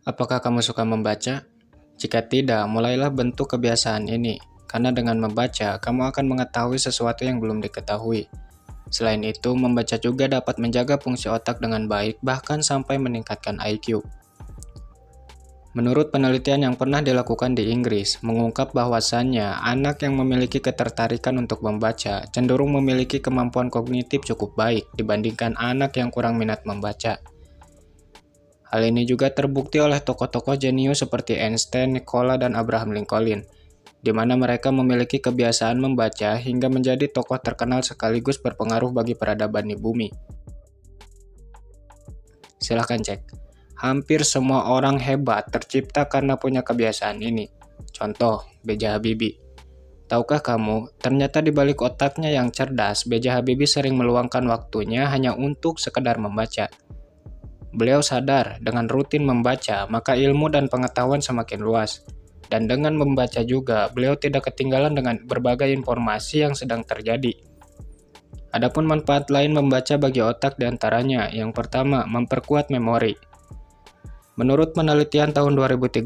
Apakah kamu suka membaca? Jika tidak, mulailah bentuk kebiasaan ini, karena dengan membaca, kamu akan mengetahui sesuatu yang belum diketahui. Selain itu, membaca juga dapat menjaga fungsi otak dengan baik, bahkan sampai meningkatkan IQ. Menurut penelitian yang pernah dilakukan di Inggris, mengungkap bahwasannya anak yang memiliki ketertarikan untuk membaca cenderung memiliki kemampuan kognitif cukup baik dibandingkan anak yang kurang minat membaca. Hal ini juga terbukti oleh tokoh-tokoh jenius seperti Einstein, Nikola, dan Abraham Lincoln, di mana mereka memiliki kebiasaan membaca hingga menjadi tokoh terkenal sekaligus berpengaruh bagi peradaban di bumi. Silahkan cek. Hampir semua orang hebat tercipta karena punya kebiasaan ini. Contoh, B.J. Habibie. Tahukah kamu, ternyata di balik otaknya yang cerdas, B.J. Habibie sering meluangkan waktunya hanya untuk sekedar membaca. Beliau sadar, dengan rutin membaca, maka ilmu dan pengetahuan semakin luas. Dan dengan membaca juga, beliau tidak ketinggalan dengan berbagai informasi yang sedang terjadi. Adapun manfaat lain membaca bagi otak diantaranya, yang pertama, memperkuat memori. Menurut penelitian tahun 2013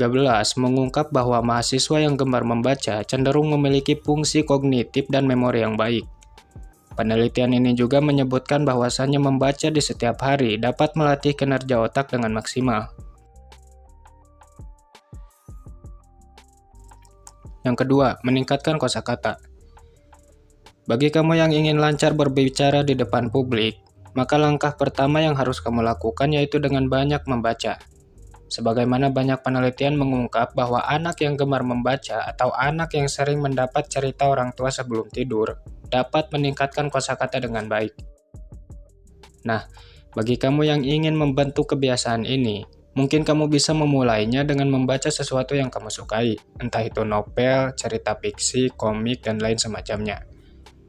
mengungkap bahwa mahasiswa yang gemar membaca cenderung memiliki fungsi kognitif dan memori yang baik. Penelitian ini juga menyebutkan bahwasannya membaca di setiap hari dapat melatih kinerja otak dengan maksimal. Yang kedua, meningkatkan kosakata. Bagi kamu yang ingin lancar berbicara di depan publik, maka langkah pertama yang harus kamu lakukan yaitu dengan banyak membaca. Sebagaimana banyak penelitian mengungkap bahwa anak yang gemar membaca atau anak yang sering mendapat cerita orang tua sebelum tidur dapat meningkatkan kosakata dengan baik. Nah, bagi kamu yang ingin membentuk kebiasaan ini, mungkin kamu bisa memulainya dengan membaca sesuatu yang kamu sukai, entah itu novel, cerita fiksi, komik, dan lain semacamnya.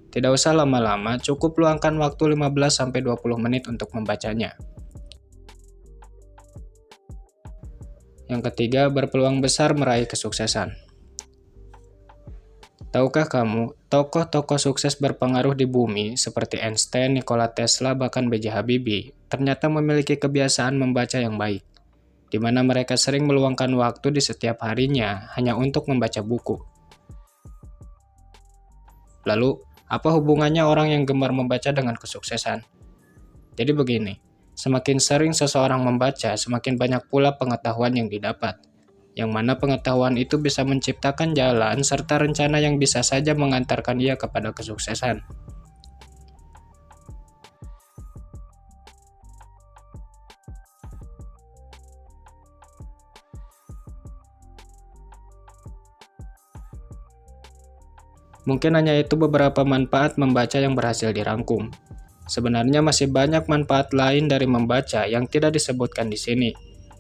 Tidak usah lama-lama, cukup luangkan waktu 15-20 menit untuk membacanya. Yang ketiga, berpeluang besar meraih kesuksesan. Tahukah kamu, tokoh-tokoh sukses berpengaruh di bumi seperti Einstein, Nikola Tesla, bahkan B.J. Habibie ternyata memiliki kebiasaan membaca yang baik, di mana mereka sering meluangkan waktu di setiap harinya hanya untuk membaca buku. Lalu, apa hubungannya orang yang gemar membaca dengan kesuksesan? Jadi begini. Semakin sering seseorang membaca, semakin banyak pula pengetahuan yang didapat, yang mana pengetahuan itu bisa menciptakan jalan serta rencana yang bisa saja mengantarkan ia kepada kesuksesan. Mungkin hanya itu beberapa manfaat membaca yang berhasil dirangkum. Sebenarnya masih banyak manfaat lain dari membaca yang tidak disebutkan di sini.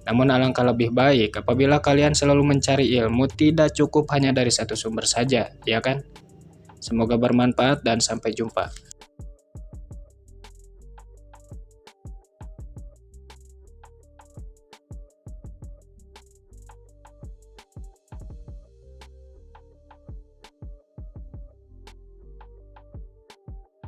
Namun alangkah lebih baik apabila kalian selalu mencari ilmu tidak cukup hanya dari satu sumber saja, ya kan? Semoga bermanfaat dan sampai jumpa.